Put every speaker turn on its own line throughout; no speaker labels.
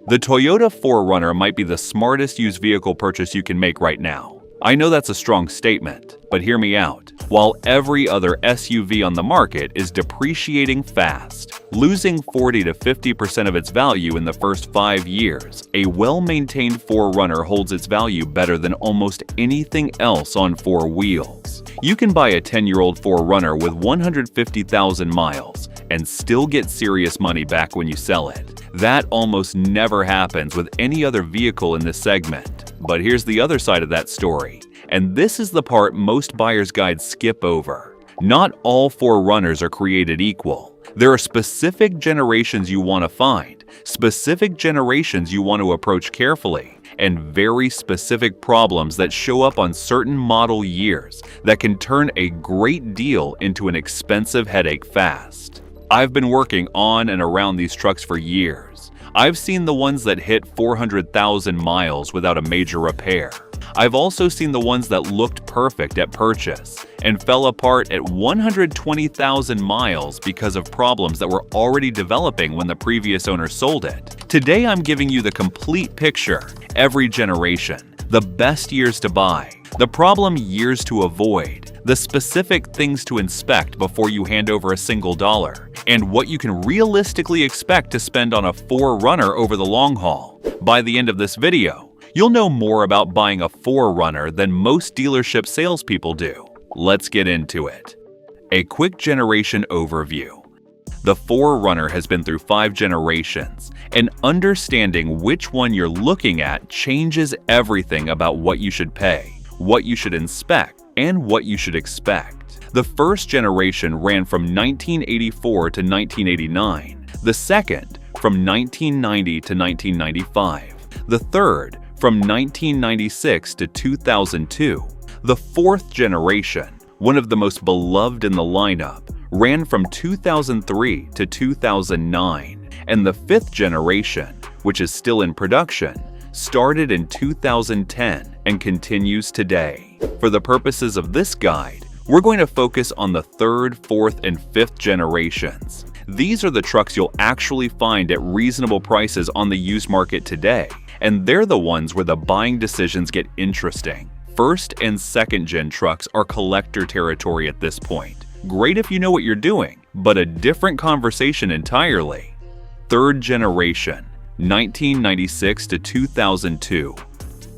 The Toyota 4Runner might be the smartest used vehicle purchase you can make right now. I know that's a strong statement, but hear me out. While every other SUV on the market is depreciating fast, losing 40 to 50% of its value in the first 5 years, a well-maintained 4Runner holds its value better than almost anything else on 4 wheels. You can buy a 10-year-old 4Runner with 150,000 miles and still get serious money back when you sell it. That almost never happens with any other vehicle in this segment. But here's the other side of that story, and this is the part most buyer's guides skip over. Not all 4Runners are created equal. There are specific generations you want to find, specific generations you want to approach carefully, and very specific problems that show up on certain model years that can turn a great deal into an expensive headache fast. I've been working on and around these trucks for years. I've seen the ones that hit 400,000 miles without a major repair. I've also seen the ones that looked perfect at purchase and fell apart at 120,000 miles because of problems that were already developing when the previous owner sold it. Today I'm giving you the complete picture, every generation, the best years to buy, the problem years to avoid, the specific things to inspect before you hand over a single dollar, and what you can realistically expect to spend on a 4Runner over the long haul. By the end of this video, you'll know more about buying a 4Runner than most dealership salespeople do. Let's get into it. A quick generation overview. The 4Runner has been through 5 generations, and understanding which one you're looking at changes everything about what you should pay, what you should inspect, and what you should expect. The first generation ran from 1984 to 1989, the second from 1990 to 1995, the third from 1996 to 2002. The fourth generation, one of the most beloved in the lineup, ran from 2003 to 2009, and the fifth generation, which is still in production, started in 2010 and continues today. For the purposes of this guide, we're going to focus on the third, fourth, and fifth generations. These are the trucks you'll actually find at reasonable prices on the used market today, and they're the ones where the buying decisions get interesting. First and second gen trucks are collector territory at this point. Great if you know what you're doing, but a different conversation entirely. Third generation, 1996 to 2002.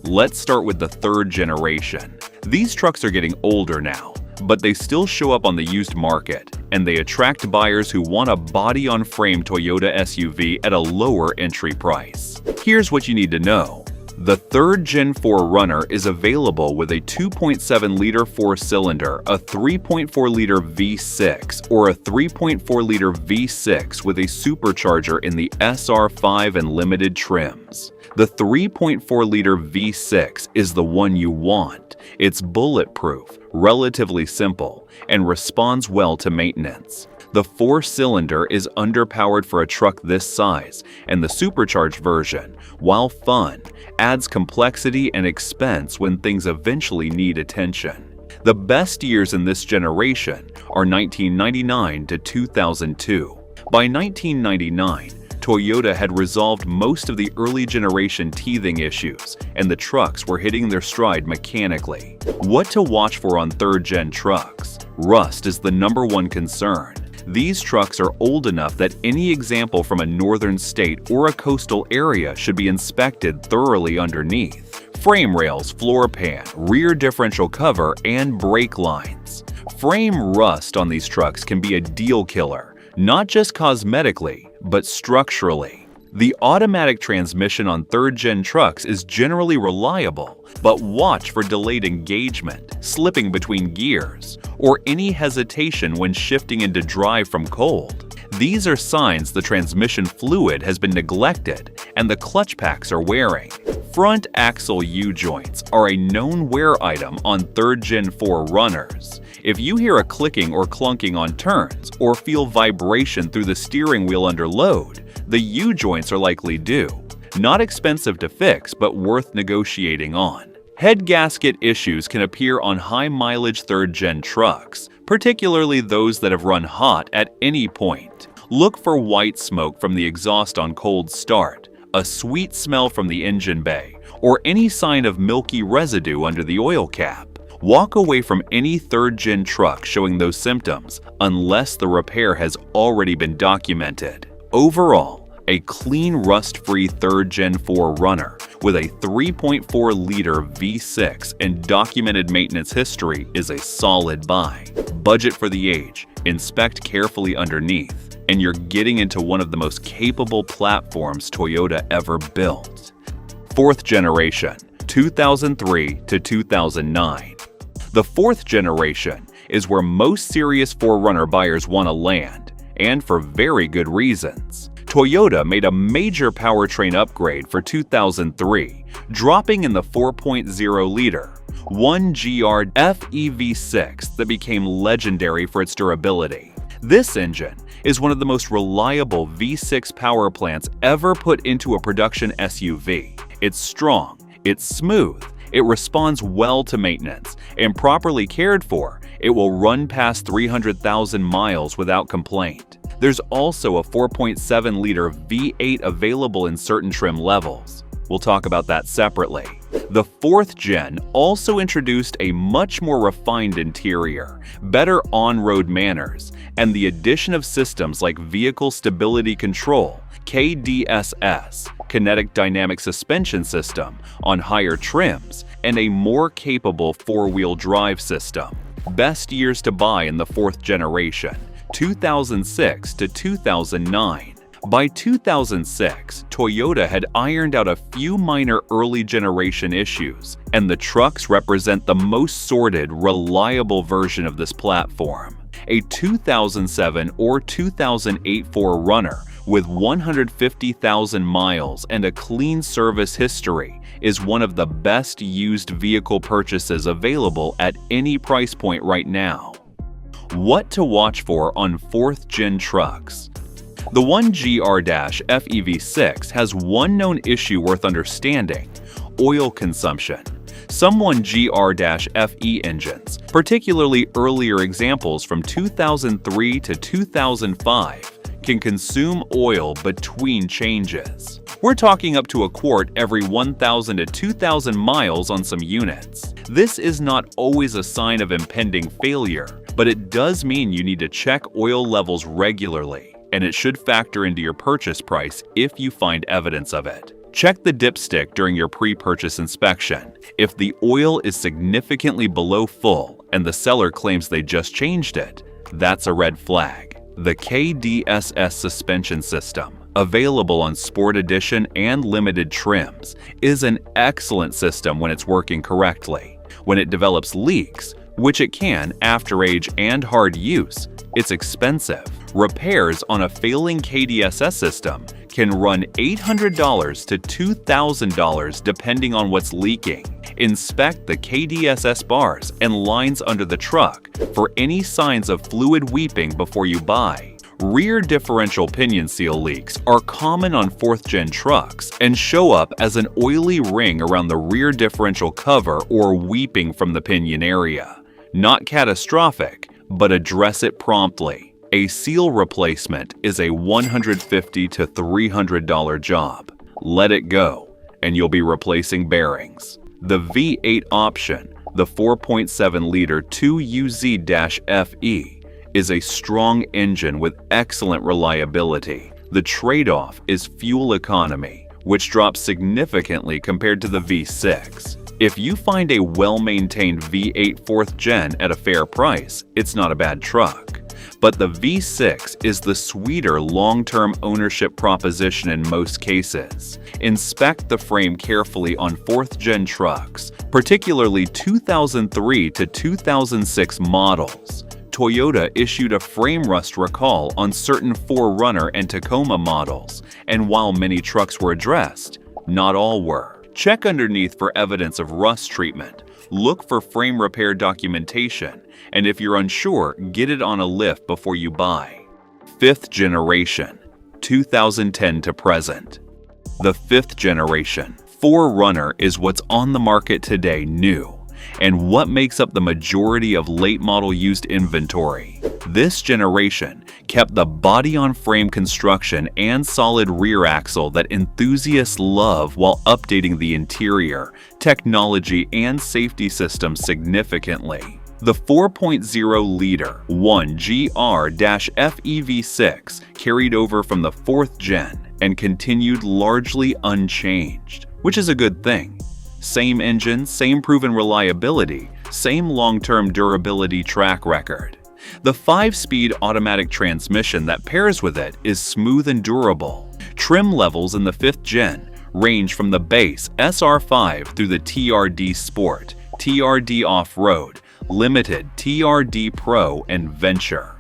Let's start with the third generation. These trucks are getting older now, but they still show up on the used market, and they attract buyers who want a body-on-frame Toyota SUV at a lower entry price. Here's what you need to know. The third Gen 4Runner is available with a 2.7-liter 4-cylinder, a 3.4-liter V6, or a 3.4-liter V6 with a supercharger in the SR5 and limited trims. The 3.4-liter V6 is the one you want. It's bulletproof, relatively simple, and responds well to maintenance. The 4-cylinder is underpowered for a truck this size, and the supercharged version, while fun, adds complexity and expense when things eventually need attention. The best years in this generation are 1999 to 2002. By 1999, Toyota had resolved most of the early generation teething issues, and the trucks were hitting their stride mechanically. What to watch for on third-gen trucks? Rust is the #1 concern. These trucks are old enough that any example from a northern state or a coastal area should be inspected thoroughly underneath. Frame rails, floor pan, rear differential cover, and brake lines. Frame rust on these trucks can be a deal killer, not just cosmetically, but structurally. The automatic transmission on third-gen trucks is generally reliable, but watch for delayed engagement, slipping between gears, or any hesitation when shifting into drive from cold. These are signs the transmission fluid has been neglected and the clutch packs are wearing. Front axle U-joints are a known wear item on third-gen 4Runners. If you hear a clicking or clunking on turns, or feel vibration through the steering wheel under load, the U-joints are likely due. Not expensive to fix, but worth negotiating on. Head gasket issues can appear on high-mileage third-gen trucks, particularly those that have run hot at any point. Look for white smoke from the exhaust on cold start, a sweet smell from the engine bay, or any sign of milky residue under the oil cap. Walk away from any third-gen truck showing those symptoms unless the repair has already been documented. Overall, a clean, rust-free third-gen 4Runner with a 3.4-liter V6 and documented maintenance history is a solid buy. Budget for the age, inspect carefully underneath, and you're getting into one of the most capable platforms Toyota ever built. Fourth generation, 2003 to 2009. The fourth generation is where most serious 4Runner buyers want to land, and for very good reasons. Toyota made a major powertrain upgrade for 2003, dropping in the 4.0-liter 1GR FEV6 that became legendary for its durability. This engine is one of the most reliable V6 power plants ever put into a production SUV. It's strong, it's smooth, it responds well to maintenance, and properly cared for, it will run past 300,000 miles without complaint. There's also a 4.7-liter V8 available in certain trim levels. We'll talk about that separately. The fourth gen also introduced a much more refined interior, better on-road manners, and the addition of systems like Vehicle Stability Control, KDSS, Kinetic Dynamic Suspension System, on higher trims, and a more capable four-wheel drive system. Best years to buy in the fourth generation, 2006 to 2009. By 2006, Toyota had ironed out a few minor early generation issues, and the trucks represent the most sorted, reliable version of this platform. A 2007 or 2008 4Runner with 150,000 miles and a clean service history is one of the best used vehicle purchases available at any price point right now. What to watch for on fourth-gen trucks? The 1GR-FEV6 has one known issue worth understanding: oil consumption. Some 1GR-FE engines, particularly earlier examples from 2003 to 2005, can consume oil between changes. We're talking up to a quart every 1,000 to 2,000 miles on some units. This is not always a sign of impending failure, but it does mean you need to check oil levels regularly, and it should factor into your purchase price if you find evidence of it. Check the dipstick during your pre-purchase inspection. If the oil is significantly below full and the seller claims they just changed it, that's a red flag. The KDSS suspension system, available on Sport Edition and limited trims, is an excellent system when it's working correctly. When it develops leaks, which it can after age and hard use, it's expensive. Repairs on a failing KDSS system can run $800 to $2,000 depending on what's leaking. Inspect the KDSS bars and lines under the truck for any signs of fluid weeping before you buy. Rear differential pinion seal leaks are common on fourth-gen trucks and show up as an oily ring around the rear differential cover or weeping from the pinion area. Not catastrophic, but address it promptly. A seal replacement is a $150 to $300 job. Let it go, and you'll be replacing bearings. The V8 option, the 4.7-liter 2UZ-FE, is a strong engine with excellent reliability. The trade-off is fuel economy, which drops significantly compared to the V6. If you find a well-maintained V8 4th gen at a fair price, it's not a bad truck. But the V6 is the sweeter long-term ownership proposition in most cases. Inspect the frame carefully on 4th-gen trucks, particularly 2003 to 2006 models. Toyota issued a frame rust recall on certain 4Runner and Tacoma models, and while many trucks were addressed, not all were. Check underneath for evidence of rust treatment. Look for frame repair documentation, and if you're unsure, get it on a lift before you buy. 5th generation, 2010 to present. The 5th generation 4Runner is what's on the market today new, and what makes up the majority of late model used inventory. This generation kept the body-on-frame construction and solid rear axle that enthusiasts love while updating the interior, technology, and safety systems significantly. The 4.0-liter 1GR-FEV6 carried over from the 4th gen and continued largely unchanged, which is a good thing. Same engine, same proven reliability, same long-term durability track record. The 5-speed automatic transmission that pairs with it is smooth and durable. Trim levels in the 5th gen range from the base SR5 through the TRD Sport, TRD Off-Road, Limited, TRD Pro, and Venture.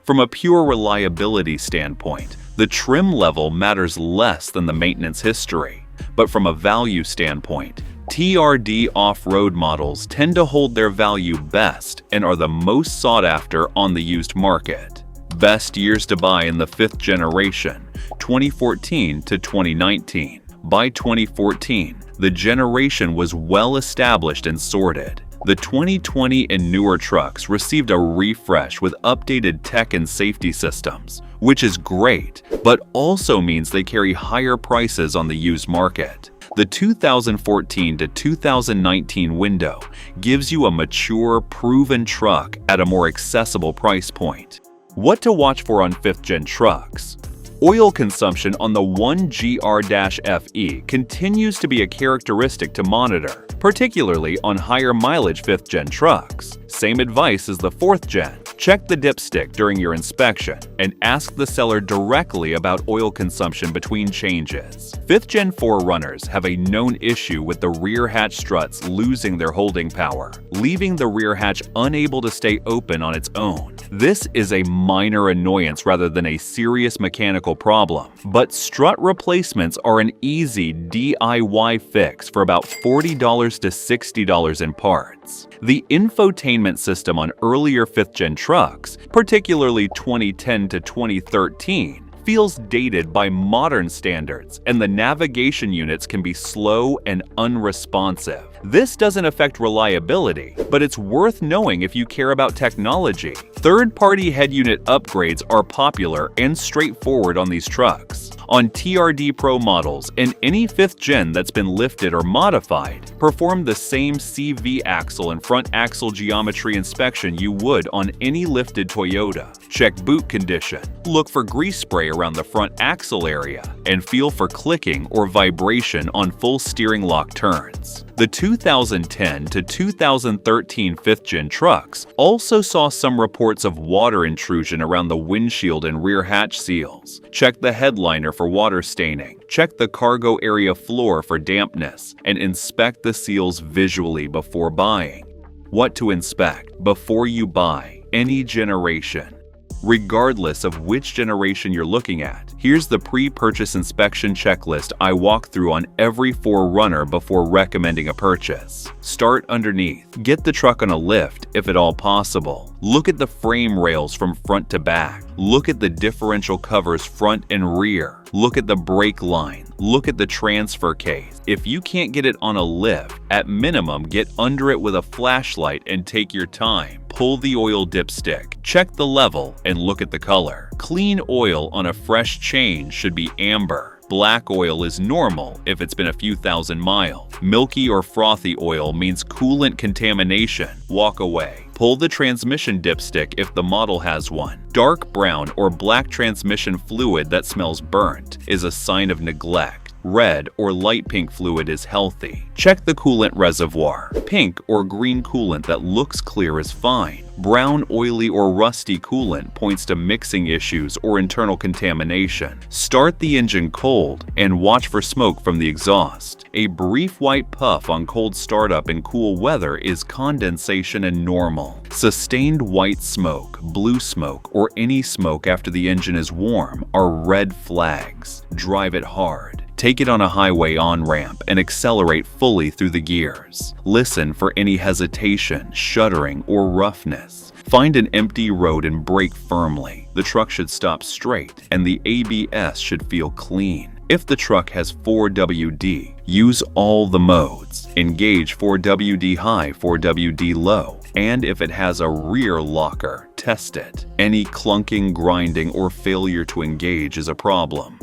From a pure reliability standpoint, the trim level matters less than the maintenance history. But from a value standpoint, TRD off-road models tend to hold their value best and are the most sought after on the used market. Best years to buy in the 5th generation, 2014 to 2019. By 2014, the generation was well established and sorted. The 2020 and newer trucks received a refresh with updated tech and safety systems, which is great, but also means they carry higher prices on the used market. The 2014 to 2019 window gives you a mature, proven truck at a more accessible price point. What to watch for on 5th gen trucks? Oil consumption on the 1GR-FE continues to be a characteristic to monitor, particularly on higher mileage 5th gen trucks. Same advice as the 4th gen. Check the dipstick during your inspection and ask the seller directly about oil consumption between changes. 5th gen 4Runners have a known issue with the rear hatch struts losing their holding power, leaving the rear hatch unable to stay open on its own. This is a minor annoyance rather than a serious mechanical problem, but strut replacements are an easy DIY fix for about $40 to $60 in parts. The infotainment system on earlier 5th gen trucks, particularly 2010 to 2013, feels dated by modern standards, and the navigation units can be slow and unresponsive. This doesn't affect reliability, but it's worth knowing if you care about technology. Third-party head unit upgrades are popular and straightforward on these trucks. On TRD Pro models and any 5th gen that's been lifted or modified, perform the same CV axle and front axle geometry inspection you would on any lifted Toyota. Check boot condition, look for grease spray around the front axle area, and feel for clicking or vibration on full steering lock turns. The 2010 to 2013 5th gen trucks also saw some reports of water intrusion around the windshield and rear hatch seals. Check the headliner for water staining, check the cargo area floor for dampness, and inspect the seals visually before buying. What to inspect before you buy any generation. Regardless of which generation you're looking at, here's the pre-purchase inspection checklist I walk through on every 4Runner before recommending a purchase. Start underneath. Get the truck on a lift if at all possible. Look at the frame rails from front to back. Look at the differential covers front and rear. Look at the brake line. Look at the transfer case. If you can't get it on a lift, at minimum get under it with a flashlight and take your time. Pull the oil dipstick, check the level, and look at the color. Clean oil on a fresh change should be amber. Black oil is normal if it's been a few thousand miles. Milky or frothy oil means coolant contamination. Walk away. Pull the transmission dipstick if the model has one. Dark brown or black transmission fluid that smells burnt is a sign of neglect. Red or light pink fluid is healthy. Check the coolant reservoir. Pink or green coolant that looks clear is fine. Brown, oily, or rusty coolant points to mixing issues or internal contamination. Start the engine cold and watch for smoke from the exhaust. A brief white puff on cold startup in cool weather is condensation and normal. Sustained white smoke, blue smoke, or any smoke after the engine is warm are red flags. Drive it hard. Take it on a highway on-ramp and accelerate fully through the gears. Listen for any hesitation, shuddering, or roughness. Find an empty road and brake firmly. The truck should stop straight, and the ABS should feel clean. If the truck has 4WD, use all the modes. Engage 4WD high, 4WD low, And if it has a rear locker, test it. Any clunking, grinding, or failure to engage is a problem.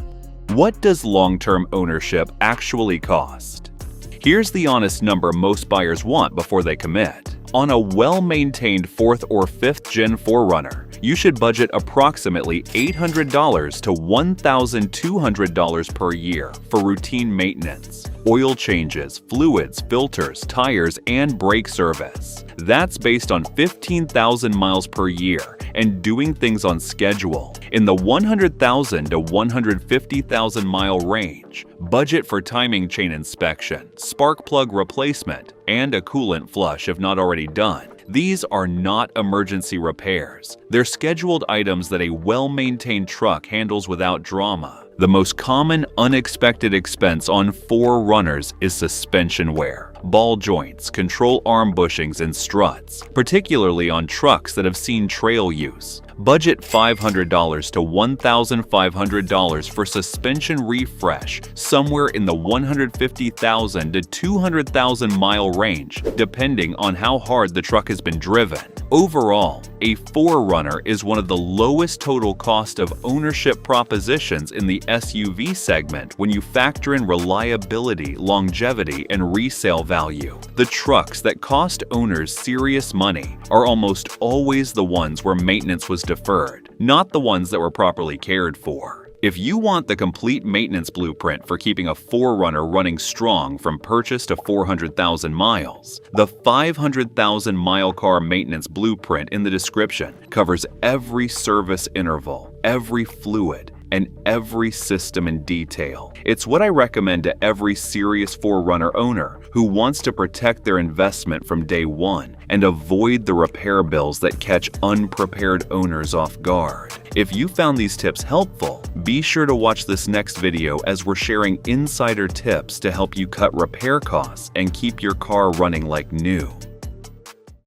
What does long-term ownership actually cost? Here's the honest number most buyers want before they commit. On a well-maintained 4th or 5th Gen 4Runner, you should budget approximately $800 to $1,200 per year for routine maintenance, oil changes, fluids, filters, tires, and brake service. That's based on 15,000 miles per year and doing things on schedule. In the 100,000 to 150,000 mile range, budget for timing chain inspection, spark plug replacement, and a coolant flush if not already done. These are not emergency repairs. They're scheduled items that a well-maintained truck handles without drama. The most common unexpected expense on 4Runners is suspension wear, ball joints, control arm bushings, and struts, particularly on trucks that have seen trail use. Budget $500 to $1,500 for suspension refresh, somewhere in the 150,000 to 200,000 mile range, depending on how hard the truck has been driven. Overall, a 4Runner is one of the lowest total cost of ownership propositions in the SUV segment when you factor in reliability, longevity, and resale value. The trucks that cost owners serious money are almost always the ones where maintenance was deferred, not the ones that were properly cared for. If you want the complete maintenance blueprint for keeping a 4Runner running strong from purchase to 400,000 miles, the 500,000 mile car maintenance blueprint in the description covers every service interval, every fluid, and every system in detail. It's what I recommend to every serious 4Runner owner who wants to protect their investment from day one and avoid the repair bills that catch unprepared owners off guard. If you found these tips helpful, be sure to watch this next video as we're sharing insider tips to help you cut repair costs and keep your car running like new.